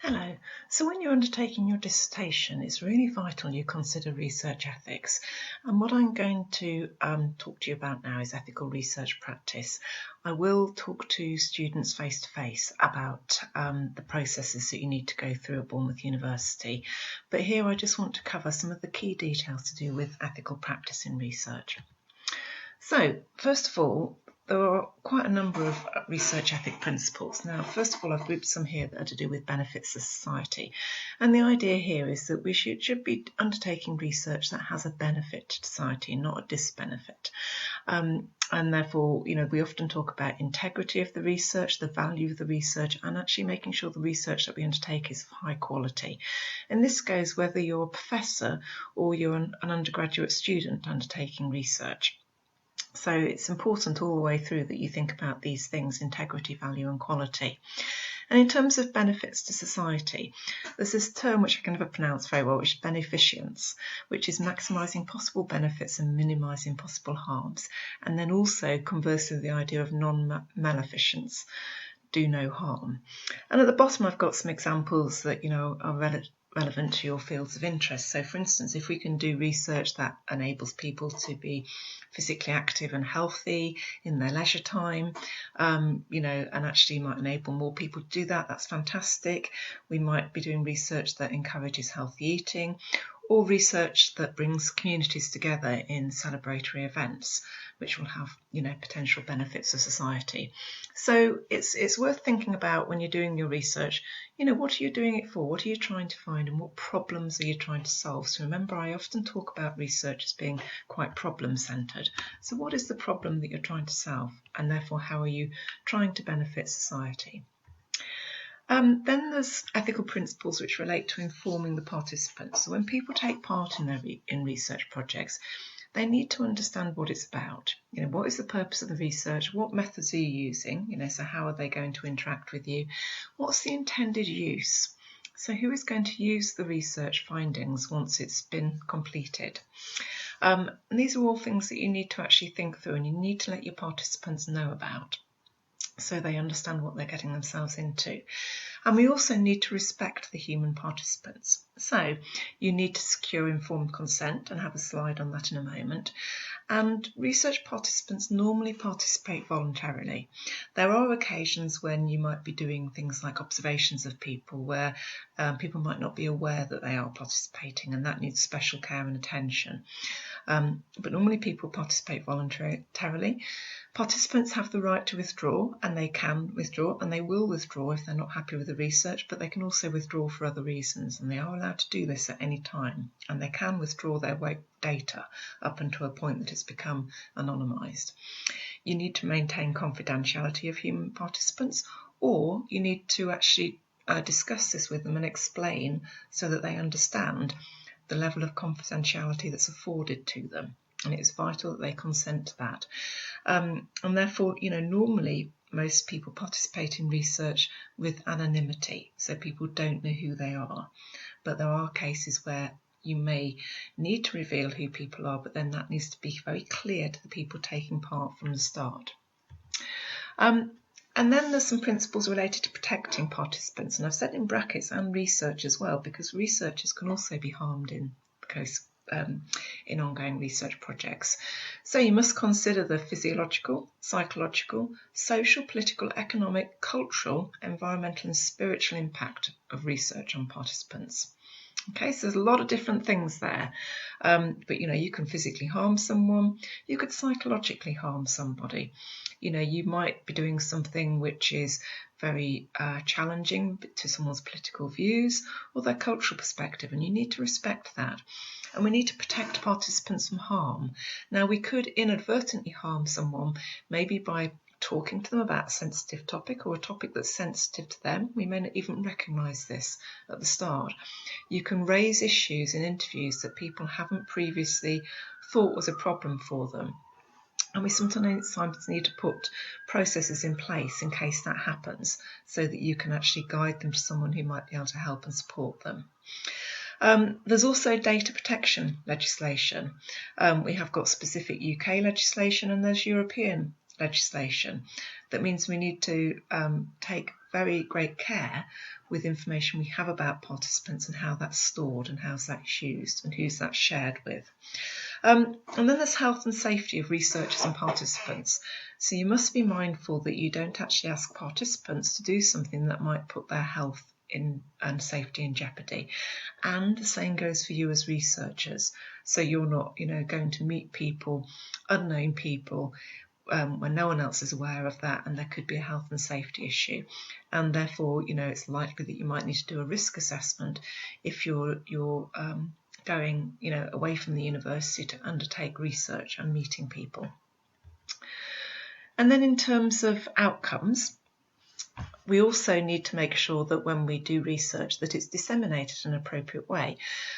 Hello. So when you're undertaking your dissertation, it's really vital you consider research ethics. And what I'm going to talk to you about now is ethical research practice. I will talk to students face-to-face about the processes that you need to go through at Bournemouth University. But here I just want to cover some of the key details to do with ethical practice in research. So, first of all, there are quite a number of research ethic principles. Now, first of all, I've grouped some here that are to do with benefits to society. And the idea here is that we should be undertaking research that has a benefit to society, not a disbenefit. And therefore, we often talk about integrity of the research, the value of the research, and actually making sure the research that we undertake is of high quality. And this goes whether you're a professor or you're an undergraduate student undertaking research. So it's important all the way through that you think about these things: integrity, value and quality. And in terms of benefits to society, there's this term which I can never pronounce very well, which is beneficence, which is maximising possible benefits and minimising possible harms. And then also, conversely, the idea of non-maleficence, do no harm. And at the bottom I've got some examples that are relevant to your fields of interest. So for instance, if we can do research that enables people to be physically active and healthy in their leisure time, and actually might enable more people to do that, that's fantastic. We might be doing research that encourages healthy eating, or research that brings communities together in celebratory events, which will have, potential benefits to society. So it's worth thinking about when you're doing your research, what are you doing it for? What are you trying to find, and what problems are you trying to solve? So remember, I often talk about research as being quite problem-centred. So what is the problem that you're trying to solve? And therefore, how are you trying to benefit society? Then there's ethical principles which relate to informing the participants. So when people take part in research projects, they need to understand what it's about. What is the purpose of the research? What methods are you using? So how are they going to interact with you? What's the intended use? So who is going to use the research findings once it's been completed? And these are all things that you need to actually think through, and you need to let your participants know about, so they understand what they're getting themselves into. And we also need to respect the human participants. So you need to secure informed consent, and have a slide on that in a moment. And research participants normally participate voluntarily. There are occasions when you might be doing things like observations of people where people might not be aware that they are participating, and that needs special care and attention. But normally people participate voluntarily. Participants have the right to withdraw, and they can withdraw, and they will withdraw if they're not happy with the research, but they can also withdraw for other reasons, and they are allowed to do this at any time, and they can withdraw their data up until a point that it's become anonymised. You need to maintain confidentiality of human participants, or you need to actually discuss this with them and explain so that they understand the level of confidentiality that's afforded to them. And it's vital that they consent to that. And therefore, normally most people participate in research with anonymity, so people don't know who they are. But there are cases where you may need to reveal who people are, but then that needs to be very clear to the people taking part from the start. And then there's some principles related to protecting participants, and I've said in brackets and research as well, because researchers can also be harmed in ongoing research projects. So you must consider the physiological, psychological, social, political, economic, cultural, environmental and spiritual impact of research on participants. Okay, so there's a lot of different things there, but you can physically harm someone, you could psychologically harm somebody. You might be doing something which is very challenging to someone's political views or their cultural perspective, and you need to respect that. And we need to protect participants from harm. Now, we could inadvertently harm someone, maybe by talking to them about a sensitive topic or a topic that's sensitive to them. We may not even recognise this at the start. You can raise issues in interviews that people haven't previously thought was a problem for them. And we sometimes need to put processes in place in case that happens, so that you can actually guide them to someone who might be able to help and support them. There's also data protection legislation. We have got specific UK legislation, and there's European legislation. That means we need to take very great care with information we have about participants and how that's stored and how that's used and who's that's shared with. And then there's health and safety of researchers and participants. So you must be mindful that you don't actually ask participants to do something that might put their health and safety in jeopardy. And the same goes for you as researchers. So you're not, going to meet people, unknown people, when no one else is aware of that, and there could be a health and safety issue. And therefore, it's likely that you might need to do a risk assessment if you're going, away from the university to undertake research and meeting people. And then in terms of outcomes, we also need to make sure that when we do research that it's disseminated in an appropriate way.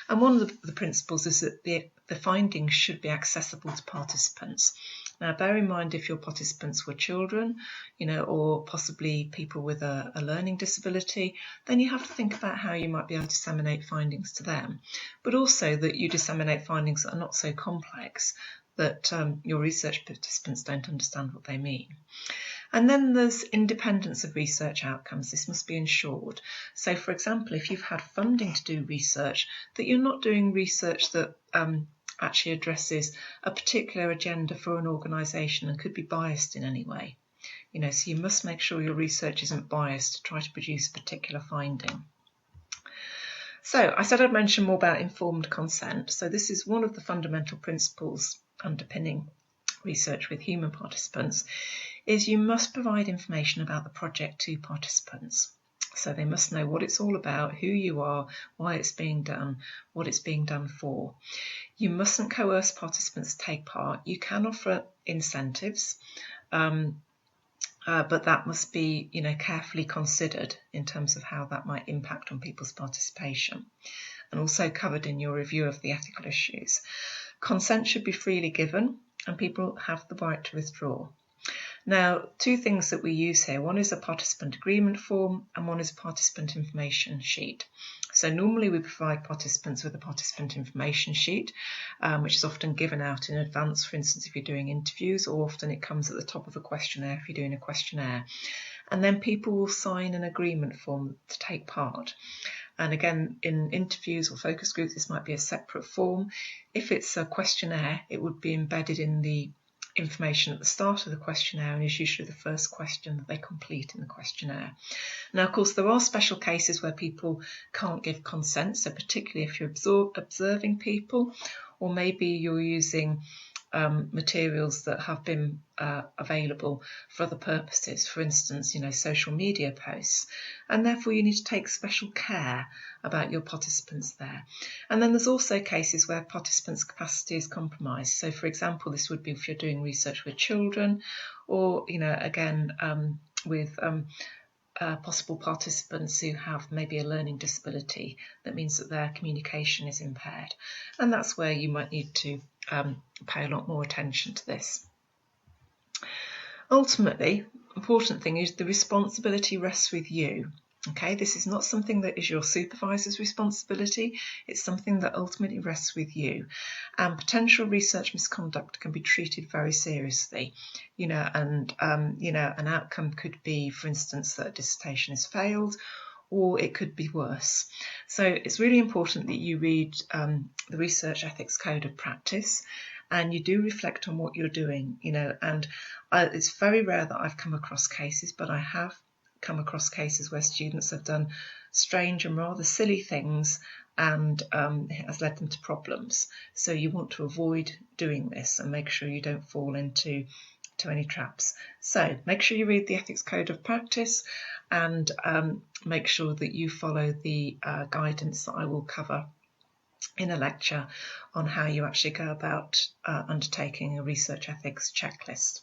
And one of the principles is that the findings should be accessible to participants. Now, bear in mind if your participants were children, or possibly people with a learning disability, then you have to think about how you might be able to disseminate findings to them, but also that you disseminate findings that are not so complex that your research participants don't understand what they mean. And then there's independence of research outcomes. This must be ensured. So, for example, if you've had funding to do research, that you're not doing research that actually addresses a particular agenda for an organisation and could be biased in any way. So you must make sure your research isn't biased to try to produce a particular finding. So I said I'd mention more about informed consent. So this is one of the fundamental principles underpinning research with human participants, is you must provide information about the project to participants. So they must know what it's all about, who you are, why it's being done, what it's being done for. You mustn't coerce participants to take part. You can offer incentives, but that must be, carefully considered in terms of how that might impact on people's participation, and also covered in your review of the ethical issues. Consent should be freely given, and people have the right to withdraw. Now, two things that we use here. One is a participant agreement form and one is a participant information sheet. So normally we provide participants with a participant information sheet, which is often given out in advance, for instance, if you're doing interviews, or often it comes at the top of a questionnaire if you're doing a questionnaire. And then people will sign an agreement form to take part. And again, in interviews or focus groups, this might be a separate form. If it's a questionnaire, it would be embedded in the information at the start of the questionnaire and is usually the first question that they complete in the questionnaire. Now, of course, there are special cases where people can't give consent, so particularly if you're observing people, or maybe you're using materials that have been available for other purposes, for instance, social media posts, and therefore you need to take special care about your participants there. And then there's also cases where participants' capacity is compromised. So, for example, this would be if you're doing research with children, or with possible participants who have maybe a learning disability that means that their communication is impaired, and that's where you might need to pay a lot more attention to this. Ultimately, important thing is the responsibility rests with you. Okay, this is not something that is your supervisor's responsibility. It's something that ultimately rests with you. And potential research misconduct can be treated very seriously. An outcome could be, for instance, that a dissertation has failed, or it could be worse. So it's really important that you read the Research Ethics Code of Practice, and you do reflect on what you're doing. And it's very rare that I've come across cases, but I have come across cases where students have done strange and rather silly things, and it has led them to problems. So you want to avoid doing this and make sure you don't fall into any traps. So make sure you read the Ethics Code of Practice, and make sure that you follow the guidance that I will cover in a lecture on how you actually go about undertaking a research ethics checklist.